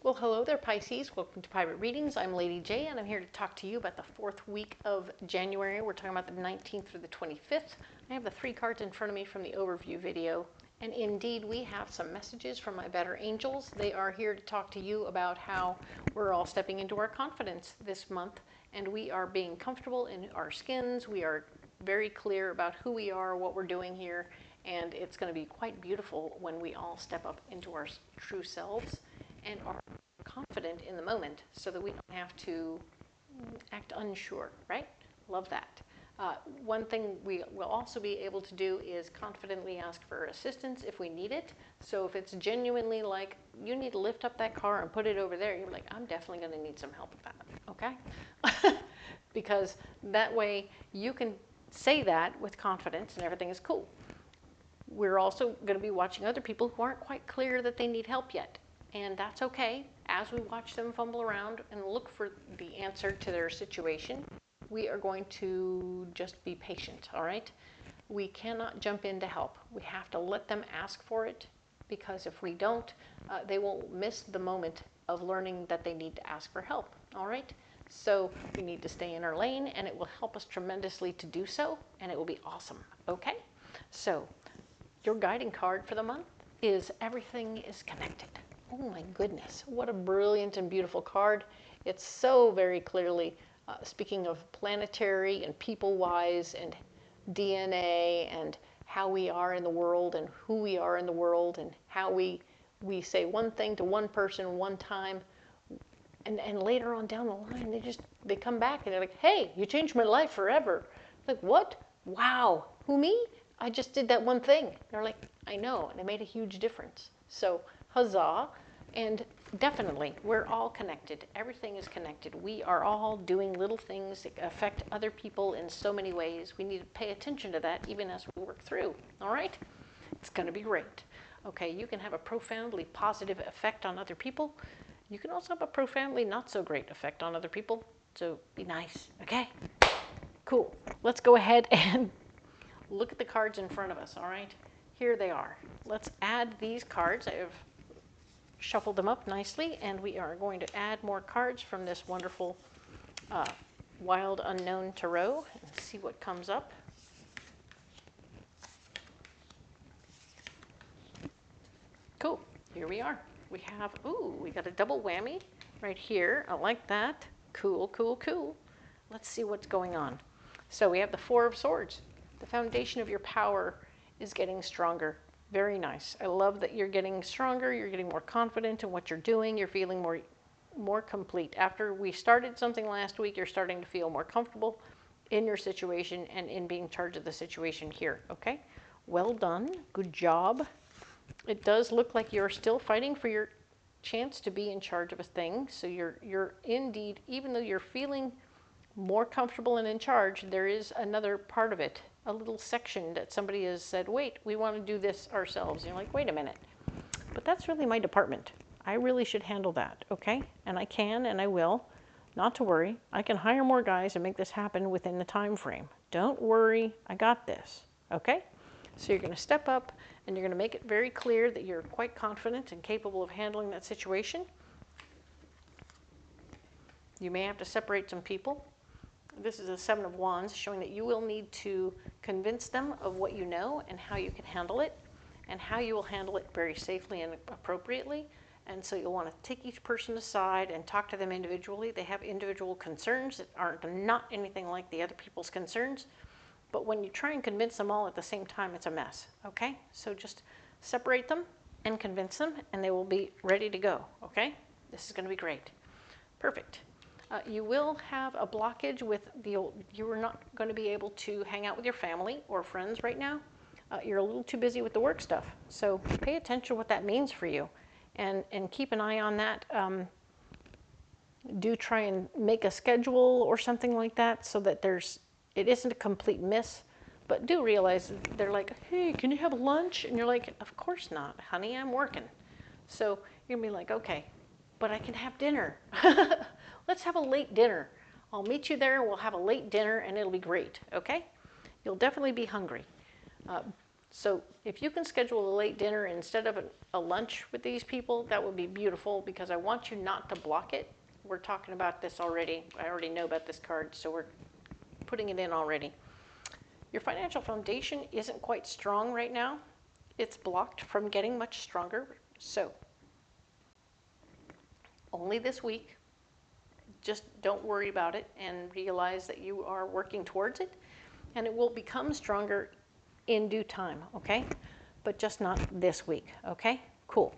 Well, hello there, Pisces. Welcome to Private Readings. I'm Lady J, and I'm here to talk to you about the fourth week of January. We're talking about the 19th through the 25th. I have the 3 cards in front of me from the overview video. And indeed, we have some messages from my better angels. They are here to talk to you about how we're all stepping into our confidence this month, and we are being comfortable in our skins. We are very clear about who we are, what we're doing here, and it's going to be quite beautiful when we all step up into our true selves and are confident in the moment so that we don't have to act unsure, right? Love that. One thing we will also be able to do is confidently ask for assistance if we need it. So if it's genuinely like, you need to lift up that car and put it over there, you're like, I'm definitely going to need some help with that, okay? Because that way you can say that with confidence and everything is cool. We're also going to be watching other people who aren't quite clear that they need help yet. And that's okay. As we watch them fumble around and look for the answer to their situation, we are going to just be patient, all right? We cannot jump in to help. We have to let them ask for it, because if we don't, they will miss the moment of learning that they need to ask for help, all right? So we need to stay in our lane, and it will help us tremendously to do so, and it will be awesome, okay? So your guiding card for the month is Everything is Connected. Oh my goodness, what a brilliant and beautiful card. It's so very clearly speaking of planetary and people-wise and DNA and how we are in the world and who we are in the world and how we say one thing to one person one time, and later on down the line they come back and they're like, hey, you changed my life forever. Like, what? Wow, who, me? I just did that one thing. They're like, I know, and it made a huge difference. So huzzah. And definitely, we're all connected. Everything is connected. We are all doing little things that affect other people in so many ways. We need to pay attention to that even as we work through. All right? It's going to be great. Okay, you can have a profoundly positive effect on other people. You can also have a profoundly not so great effect on other people. So be nice. Okay? Cool. Let's go ahead and look at the cards in front of us. All right? Here they are. Let's add these cards. I have shuffled them up nicely, and we are going to add more cards from this wonderful Wild Unknown Tarot and see what comes up. Cool, here we are. We have, ooh, we got a double whammy right here. I like that. Cool, cool, cool. Let's see what's going on. So we have the Four of Swords. The foundation of your power is getting stronger. Very nice. I love that you're getting stronger, you're getting more confident in what you're doing, you're feeling more complete. After we started something last week, you're starting to feel more comfortable in your situation and in being in charge of the situation here, okay? Well done. Good job. It does look like you're still fighting for your chance to be in charge of a thing. So you're indeed, even though you're feeling more comfortable and in charge, there is another part of it, a little section that somebody has said, wait, we want to do this ourselves. And you're like, wait a minute, but that's really my department. I really should handle that, okay? And I can and I will. Not to worry. I can hire more guys and make this happen within the time frame. Don't worry, I got this, okay? So you're going to step up and you're going to make it very clear that you're quite confident and capable of handling that situation. You may have to separate some people. This is a Seven of Wands, showing that you will need to convince them of what you know and how you can handle it, and how you will handle it very safely and appropriately. And so you'll want to take each person aside and talk to them individually. They have individual concerns that are not anything like the other people's concerns. But when you try and convince them all at the same time, it's a mess, okay? So just separate them and convince them, and they will be ready to go, okay? This is going to be great. Perfect. You will have a blockage with you are not going to be able to hang out with your family or friends right now. You're a little too busy with the work stuff. So pay attention to what that means for you, and keep an eye on that. Do try and make a schedule or something like that so that it isn't a complete miss. But do realize they're like, hey, can you have lunch? And you're like, of course not, honey, I'm working. So you're going to be like, okay, but I can have dinner. Let's have a late dinner. I'll meet you there and we'll have a late dinner and it'll be great, okay? You'll definitely be hungry. So if you can schedule a late dinner instead of a lunch with these people, that would be beautiful, because I want you not to block it. We're talking about this already. I already know about this card, so we're putting it in already. Your financial foundation isn't quite strong right now. It's blocked from getting much stronger. So only this week. Just don't worry about it and realize that you are working towards it, and it will become stronger in due time, okay? But just not this week, okay? Cool.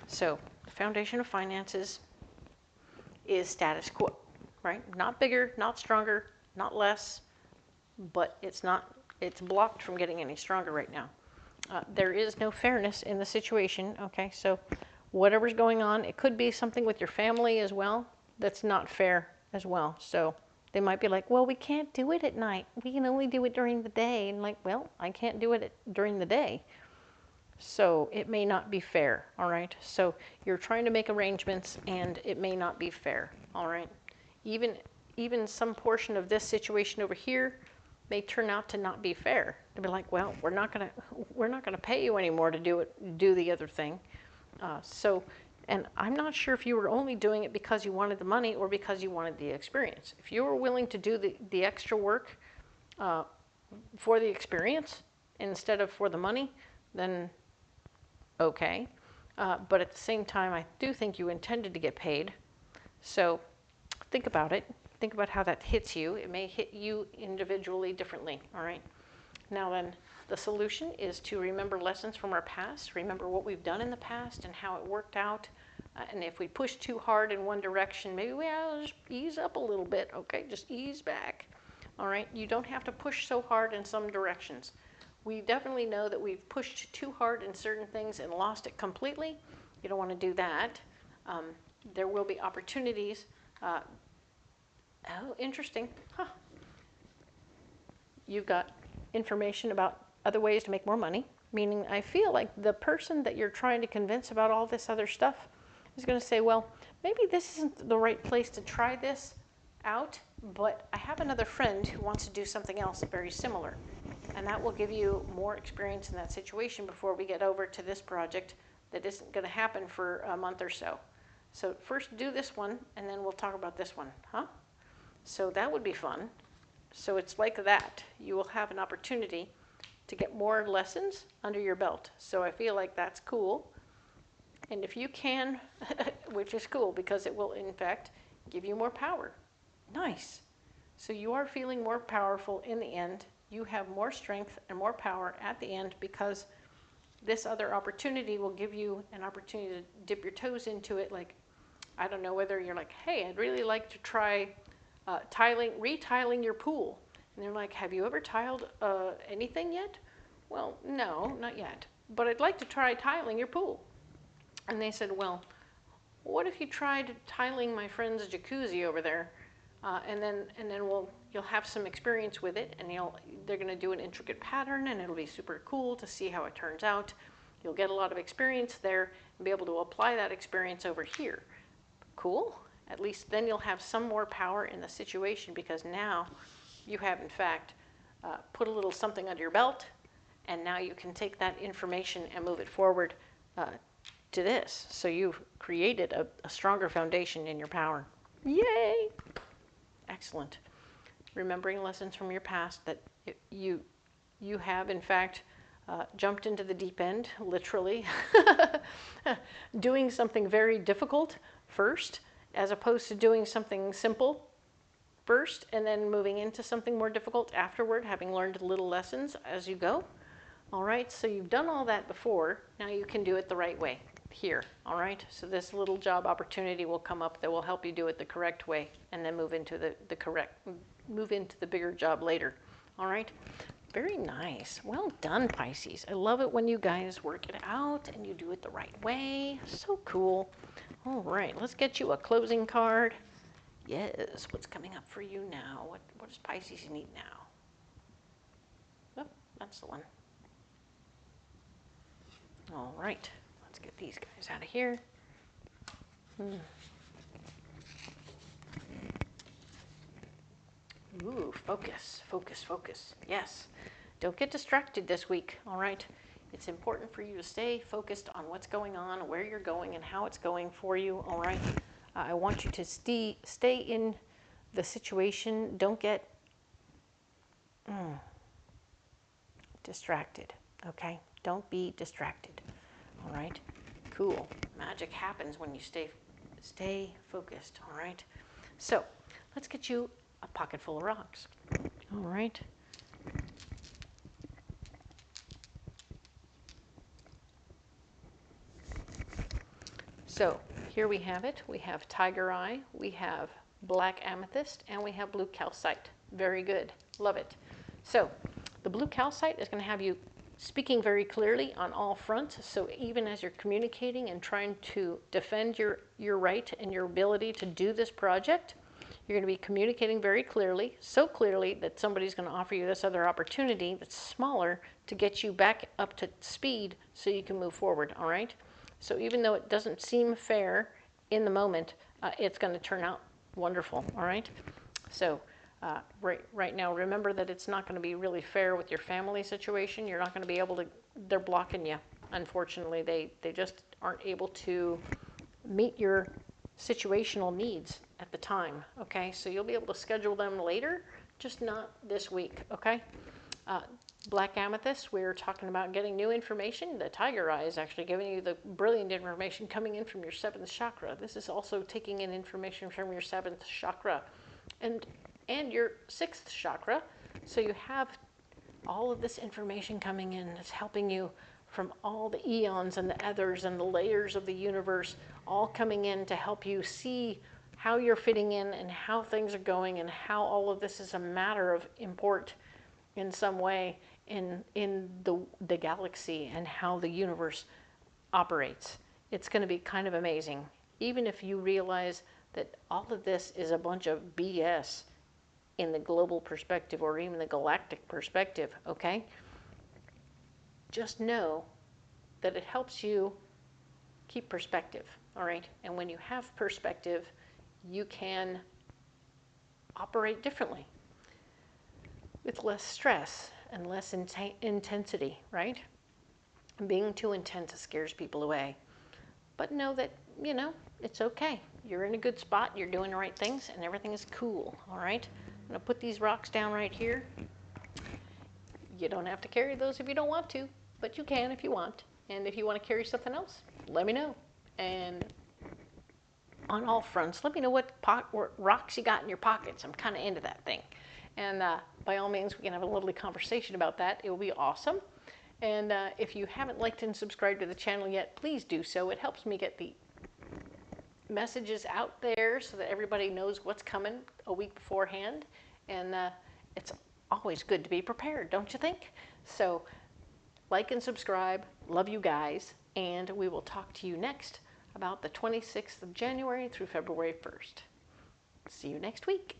So the foundation of finances is status quo, right? Not bigger, not stronger, not less, but it's blocked from getting any stronger right now. There is no fairness in the situation, okay? So whatever's going on, it could be something with your family as well that's not fair as well. So they might be like, well, we can't do it at night. We can only do it during the day. And like, well, I can't do it during the day. So it may not be fair, all right? So you're trying to make arrangements, and it may not be fair, all right? Even some portion of this situation over here may turn out to not be fair. To be like, well, we're not gonna pay you anymore to do the other thing. And I'm not sure if you were only doing it because you wanted the money or because you wanted the experience. If you were willing to do the extra work for the experience instead of for the money, then okay. But at the same time, I do think you intended to get paid. So think about it. Think about how that hits you. It may hit you individually differently, all right? Now then, the solution is to remember lessons from our past, remember what we've done in the past and how it worked out. And if we push too hard in one direction, maybe we ought to just ease up a little bit, okay? Just ease back, all right? You don't have to push so hard in some directions. We definitely know that we've pushed too hard in certain things and lost it completely. You don't want to do that. There will be opportunities. Oh, interesting. Huh. You've got information about other ways to make more money, meaning I feel like the person that you're trying to convince about all this other stuff is going to say, well, maybe this isn't the right place to try this out, but I have another friend who wants to do something else very similar, and that will give you more experience in that situation before we get over to this project that isn't going to happen for a month or so. So first do this one, and then we'll talk about this one, huh? So that would be fun. So it's like that. You will have an opportunity to get more lessons under your belt. So I feel like that's cool. And if you can, which is cool because it will in fact give you more power. Nice. So you are feeling more powerful in the end. You have more strength and more power at the end because this other opportunity will give you an opportunity to dip your toes into it. Like, I don't know whether you're like, hey, I'd really like to try retiling your pool. And they're like, have you ever tiled anything yet? Well, no, not yet. But I'd like to try tiling your pool. And they said, well, what if you tried tiling my friend's jacuzzi over there? And then you'll have some experience with it, and they're going to do an intricate pattern, and it'll be super cool to see how it turns out. You'll get a lot of experience there and be able to apply that experience over here. Cool? At least then you'll have some more power in the situation because now you have, in fact, put a little something under your belt, and now you can take that information and move it forward to this. So you've created a stronger foundation in your power. Yay! Excellent. Remembering lessons from your past that you have, in fact, jumped into the deep end, literally, doing something very difficult first, as opposed to doing something simple first and then moving into something more difficult afterward, having learned little lessons as you go. All right, so you've done all that before. Now you can do it the right way here. All right, so this little job opportunity will come up that will help you do it the correct way and then move into the bigger job later. All right, very nice. Well done, Pisces. I love it when you guys work it out and you do it the right way. So cool. All right, let's get you a closing card. Yes, what's coming up for you now? What does Pisces need now? Oh, that's the one. All right, let's get these guys out of here. Ooh, focus, focus, focus. Yes, don't get distracted this week, all right? It's important for you to stay focused on what's going on, where you're going, and how it's going for you, all right? I want you to stay in the situation. Don't get distracted, okay? Don't be distracted, all right? Cool. Magic happens when you stay focused, all right? So let's get you a pocket full of rocks, all right? So here we have it. We have tiger eye, we have black amethyst, and we have blue calcite. Very good. Love it. So the blue calcite is going to have you speaking very clearly on all fronts. So even as you're communicating and trying to defend your right and your ability to do this project, you're going to be communicating very clearly, so clearly that somebody's going to offer you this other opportunity that's smaller to get you back up to speed so you can move forward, all right? So even though it doesn't seem fair in the moment, it's going to turn out wonderful, all right? So right now, remember that it's not going to be really fair with your family situation. You're not going to be able to, they're blocking you. Unfortunately, they just aren't able to meet your situational needs at the time, okay? So you'll be able to schedule them later, just not this week, okay? Black amethyst, we're talking about getting new information. The tiger eye is actually giving you the brilliant information coming in from your 7th chakra. This is also taking in information from your 7th chakra and your 6th chakra. So you have all of this information coming in. It's helping you from all the eons and the ethers and the layers of the universe, all coming in to help you see how you're fitting in and how things are going and how all of this is a matter of import in some way in the galaxy and how the universe operates. It's going to be kind of amazing. Even if you realize that all of this is a bunch of BS in the global perspective or even the galactic perspective, okay? Just know that it helps you keep perspective, all right? And when you have perspective, you can operate differently with less stress and less intensity, right? Being too intense scares people away. But know that, you know, it's okay. You're in a good spot, you're doing the right things, and everything is cool, all right? I'm going to put these rocks down right here. You don't have to carry those if you don't want to, but you can if you want. And if you want to carry something else, let me know. And on all fronts, let me know what rocks you got in your pockets. I'm kind of into that thing. And by all means, we can have a lovely conversation about that. It will be awesome. And if you haven't liked and subscribed to the channel yet, please do so. It helps me get the messages out there so that everybody knows what's coming a week beforehand. And it's always good to be prepared, don't you think? So like and subscribe. Love you guys. And we will talk to you next about the 26th of January through February 1st. See you next week.